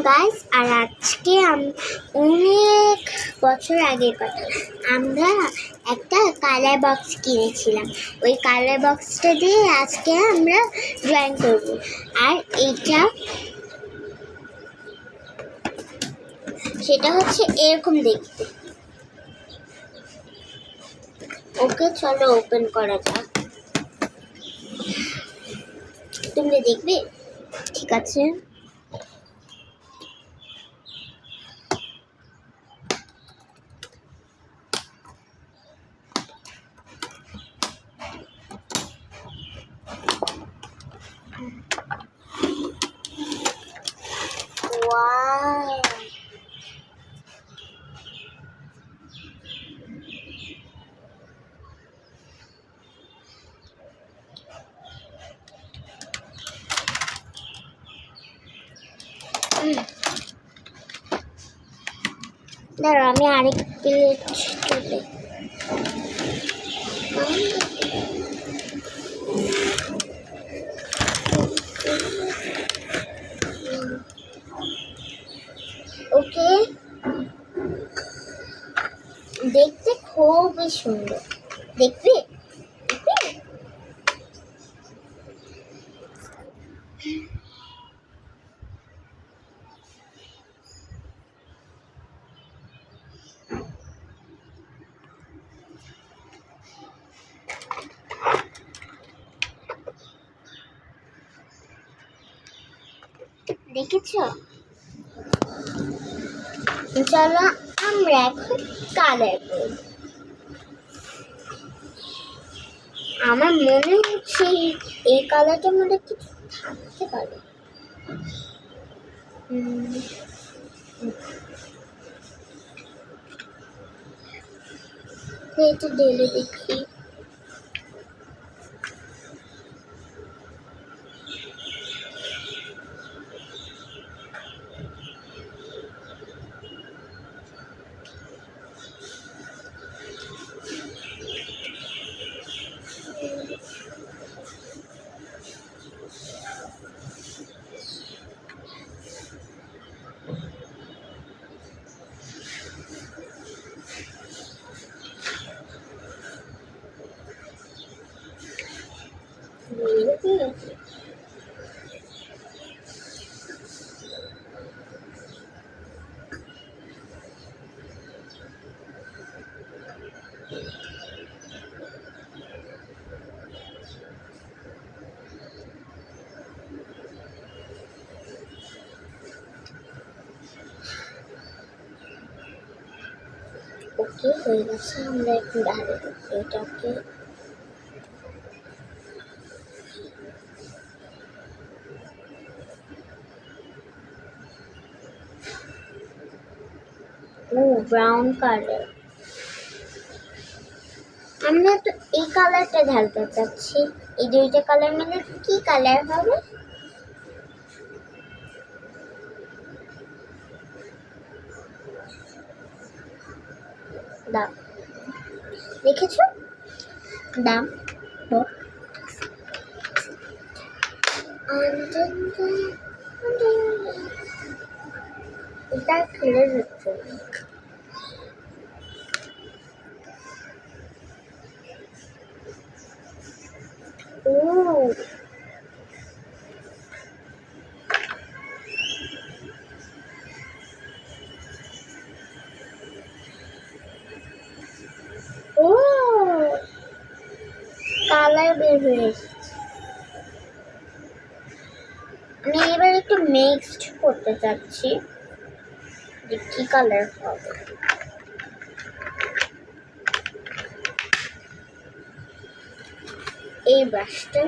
Guys, আর আজকে অনেক বছর আগের কথা, আমরা একটা কালার বক্স কিনেছিলাম। ওই কালার বক্সটা দিয়ে আজকে আমরা ড্রয়িং করব। আর সেটা হচ্ছে এরকম দেখতে। ওকে, চলো ওপেন করা যাক। তুমি দেখবে? ঠিক আছে। Wow. দাঁড়াও, আমি আরেক প্লেট তুলে। ওকে, দেখতে খুবই সুন্দর। দেখবে? দেখেছ? চলো আমরা এখন কালার করব। আমার মনে হচ্ছে এই কালারটার মধ্যে কিছু থাকতে পারে। এটা ঢেলে দেখি। ওকে, হয়ে গেছে। আমরা একটু ধারে এটাকে ব্রাউন কালার। আমরা তো এই কালারটা ঢালতে চাচ্ছি। এই দুইটা কালার মানে কি কালার হবে? দাও, দেখেছো? দাম এটা খেলে হচ্ছে। ও, ও কালার বের হয়ে এসেছে। আমি এবার একটু মিক্সড করতে চাচ্ছি যে কি কালার হবে। এই ব্রাশটা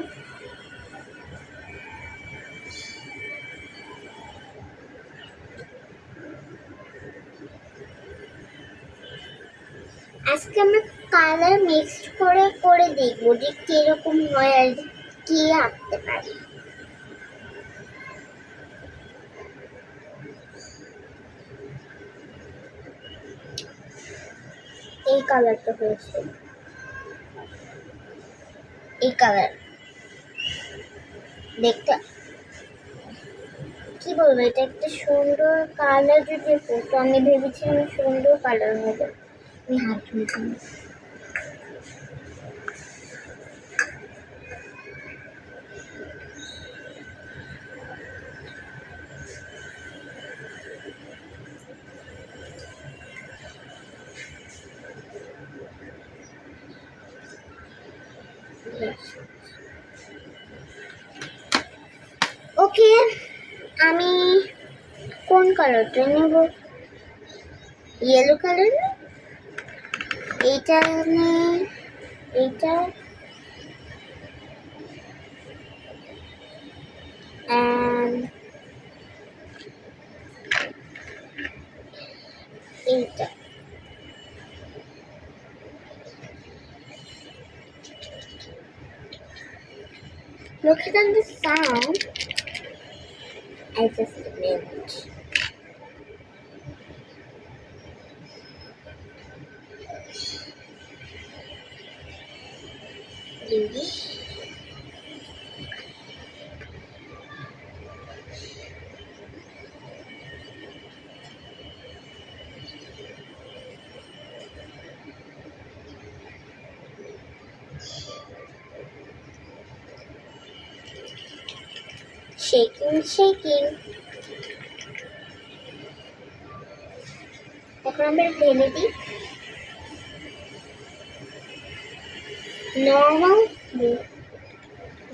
আজকে আমরা কালার মিক্সড করে করে দেখবো যে কিরকম হয় আর কি আঁকতে পারি। এই কালারটা হয়েছে, এই কালার দেখতে কি বলবো, এটা একটা সুন্দর কালার যদি হতো, আমি ভেবেছিলাম সুন্দর কালার হবে। আমি হাত ধুইতাম। ওকে, আমি কোন কালারটা নেব? ইয়েলো কালার না, এইটা নেই, এইটা এইটা। Looking at the sound, I just meant. Shaking. এখন আমরা ঢেলে দিই। Normal blue.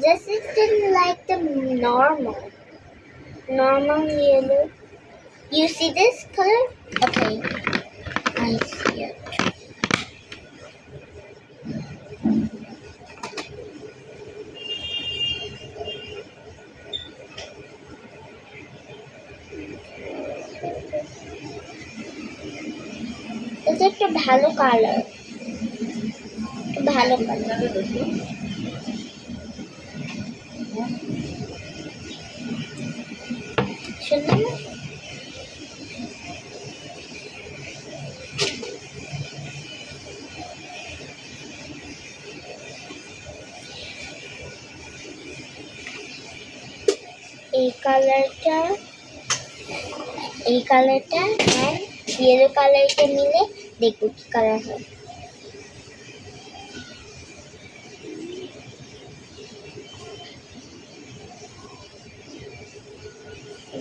Just it didn't like the normal yellow. You see this color? Okay, I see it. এটা একটা ভালো কালার, ভালো কালার। সুন্দর না? এই কালারটা আর ইয়েলো কালারটা মিলে দেখবো কি কালার হয়।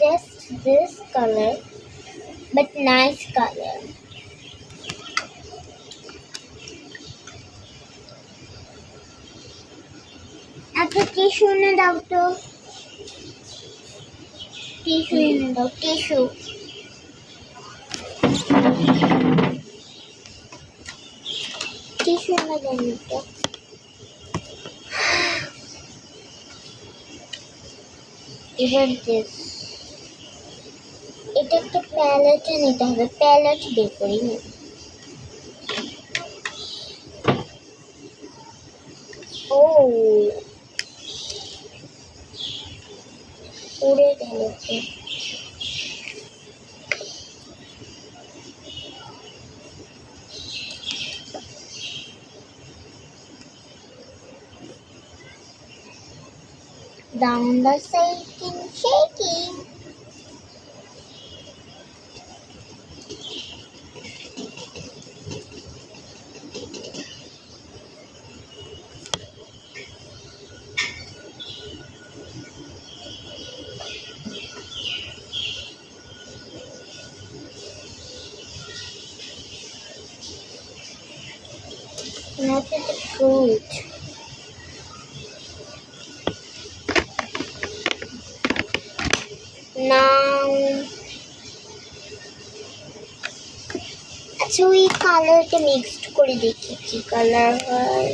Just this color, but nice color. একটা টিস্যু এনে দাও তো, টিস্যু এনে দাও, টিস্যু। টিস্যু এনে দাও তো। এবার দিস, এটা একটা প্যালেটে নিতে হবে, প্যালেট বের করি না। ও উড়ে গেল তো। Down the shaking. Not the fruit. Now, আচ্ছা ওই কালারটা মিক্সড করে দেখি কি কালার হয়।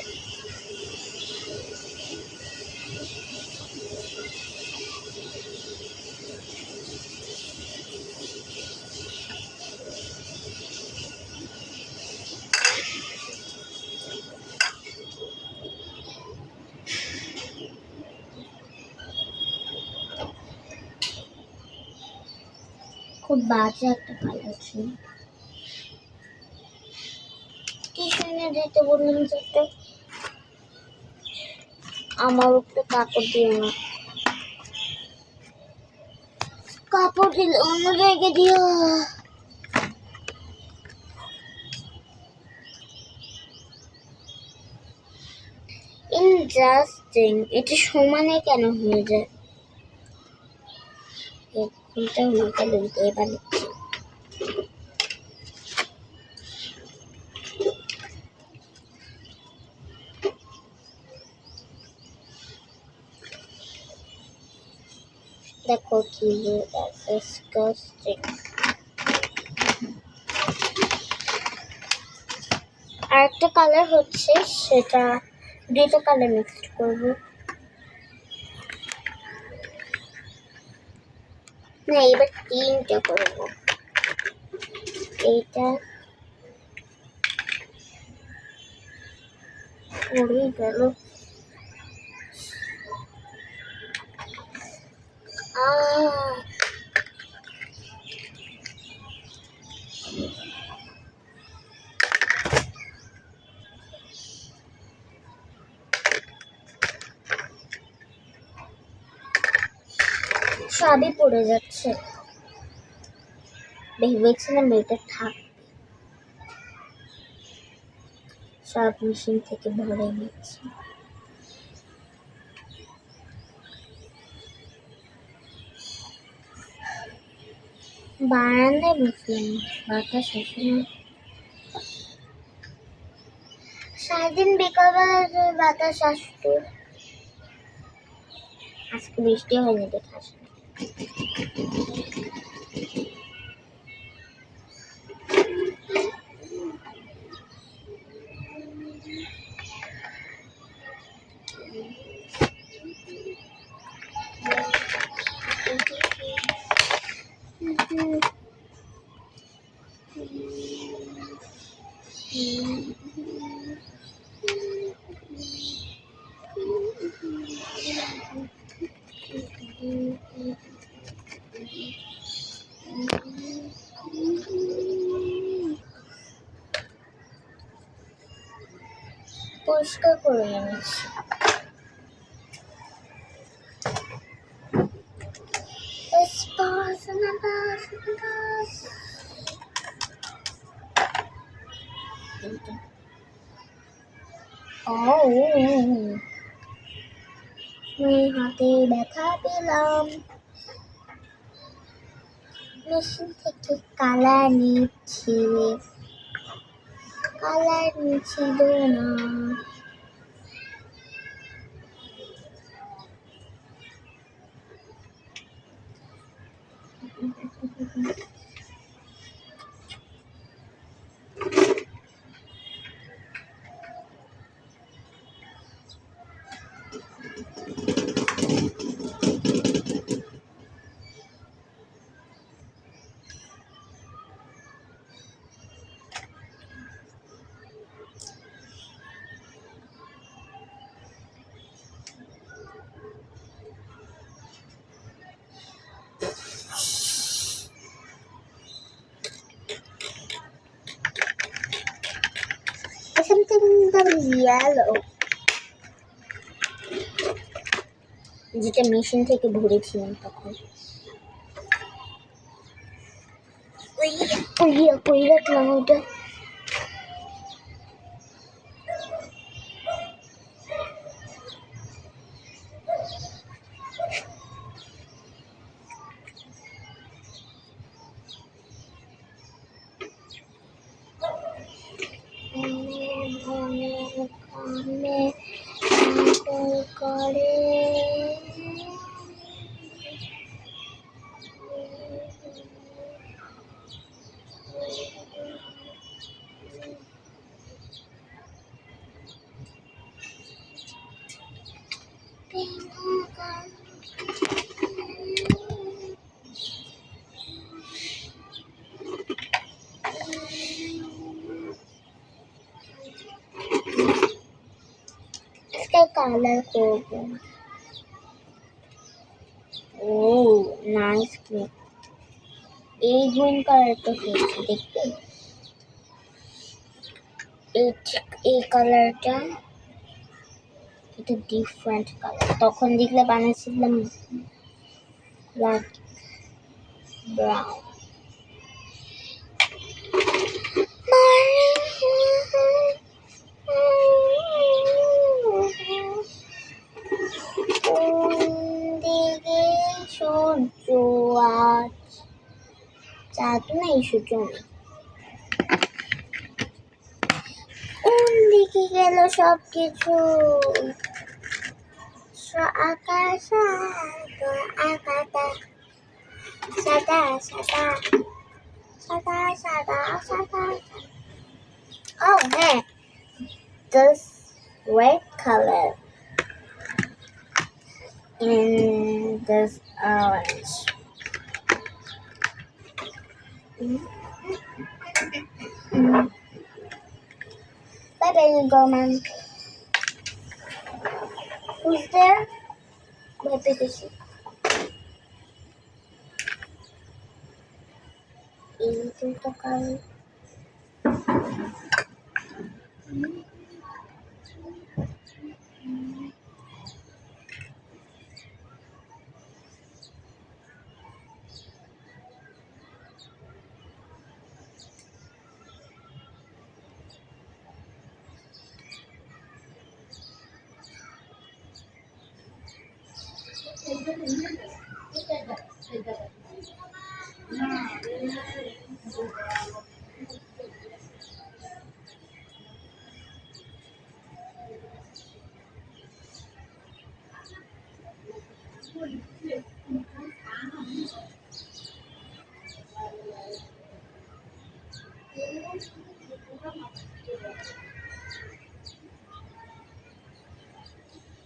খুব বাজে একটা কালার ছিল। টিস্যু এনে দিতে বললাম যেটা, আমার উপরে কাপড় দিও না। কাপড় দিলে অন্য জায়গায় দিও। ইন্টারেস্টিং, এটা সমানে কেন হয়ে যায়? ফুলটা উল্টে উল্টে এবার নিচ্ছি। দেখো কি ডিসকাস্টিং। আরেকটা কালার হচ্ছে, সেটা দুটো কালার মিক্সড করবো। না, এবার তিনটা করবো। এইটা পড়েই গেল। সবই পড়ে যাচ্ছে। ভেবেছিলাম এটা থাক, সব মেশিন থেকে ভরে নিচ্ছি। বারান্দায় বসলাম, বাতাস আসে না। সারাদিন বিকালবেলা বাতাস আসতো, আজকে বৃষ্টি হয়নি দেখে আসে না। পরিষ্কার করে এনেছি। হাতে ব্যথা পেলাম। মেশিন থেকে কালার নিচ্ছি, কালার নিচ্ছিল না। Something that is yellow, যেটা মেশিন থেকে ভরেছিলাম তখন। কই রাখলাম ওইটা? করে কালার করবো। ও নাইস, এই গ্রিন কালারটা হয়েছে দেখতে। এই কালারটা, এটা ডিফারেন্ট কালার। তখন দেখলে বানাচ্ছিলাম ব্ল্যাক। brown. কোনদিকে সূর্য আজ চাঁদ নেই, সূর্য নেই। কোন দিকে গেল সব কিছু? আকাশ আকাশ সাদা সাদা সাদা সাদা সাদা। Oh, hey, this red color in this orange. Bye bye, Gorman. Who's there? Bye bye, এই দুটো কালার।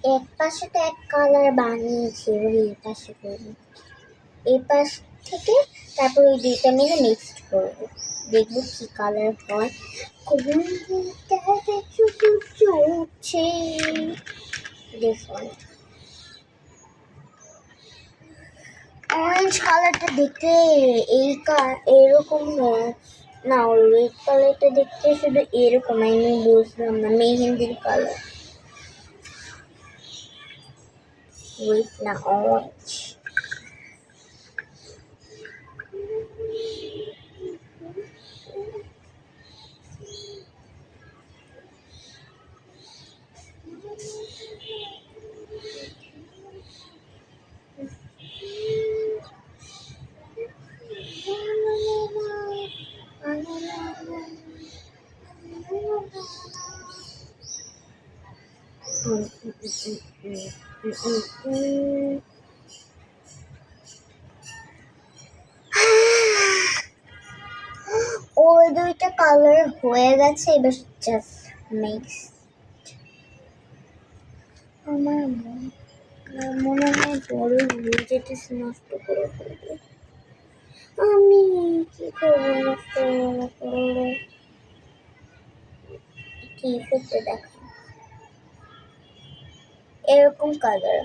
এক পাশে তো এক কালার বানিয়েছি, এই পাশে করবো, এই পাশ থেকে তারপর ওই দুইটা মিলে মিক্সড করবো, দেখবো কি কালার হয়। কোন দিকটাতে সূর্য উঠছে? This one. অরেঞ্জ কালারটা দেখতে এরকম হয় না, রেড কালারটা দেখতে শুধু এরকম, আমি বুঝলাম না, মেহেন্দির কালার। Wait, না orange. ওই দুইটা কালার হয়ে গেছে, এবার জাস্ট মিক্স। আমার মনে হয় বড় হয়ে যেতেছে, নষ্ট করে ফেলবে। আমি কি করবো নষ্ট করলে? কি করতে দেখা এরকম কালার।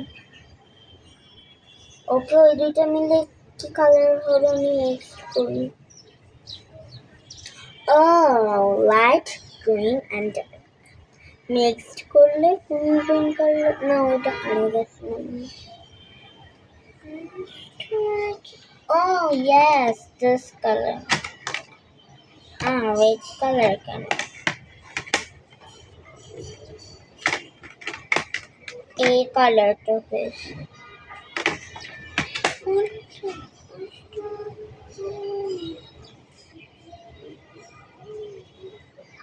ওকে, ওই দুইটা মিলে কি কালার হবে আমি মিক্স করি। লাইট গ্রিন অ্যান্ড মিক্সড করলে কোন কোন কালার, না ওটা হারিয়ে গেছে। Oh yes, this color. Red color কেন? এই কালারটা হয়েছে।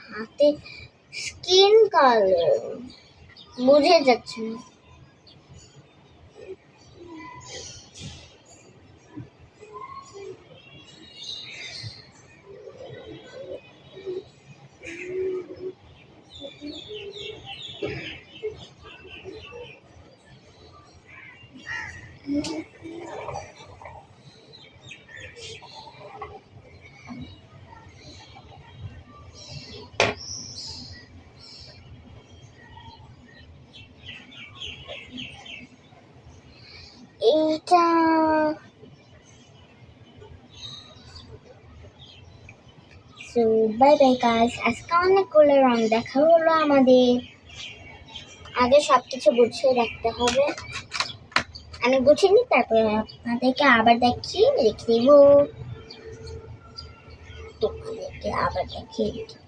হাতে স্কিন কালার বুঝে যাচ্ছে না। এইটা সো বাই বাই গাইস, আজকে অনেকগুলো রং দেখা হলো আমাদের। আগে সবকিছু গুছিয়ে রাখতে হবে। আমি গুছিয়ে নিই, তারপরে আপনাদেরকে আবার দেখিয়ে রেখে দেবো। তোমাদেরকে আবার দেখিয়ে রেখে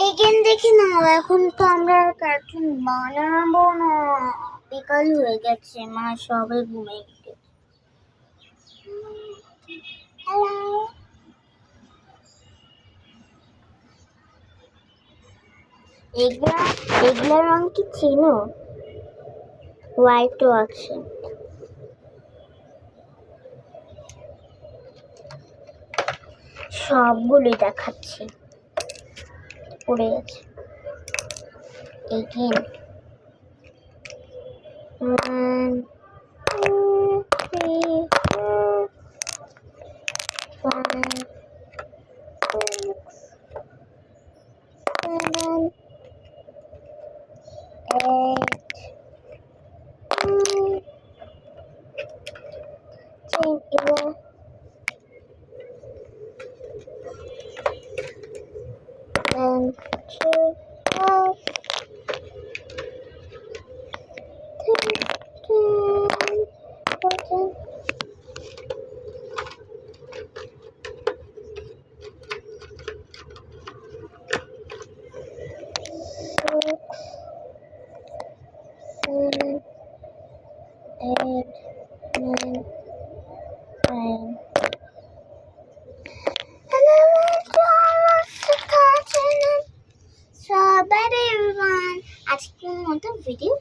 এগেন দেখে নাও। এখন তো আমরা কার্টুন বানাবো না, বিকাল হয়ে গেছে, মা সবে ঘুমিয়ে গেছে। হ্যালো, এগুলা রং কি চিনো? হোয়াইটও আছে। সবগুলোই দেখাচ্ছি, পড়ে গেছে। এগেন 1 2 3 4 5 6 7 8 9 10 11 1 2 12 13 14 6 7 8 9 10. So bye everyone. আজকের মতো ভিডিও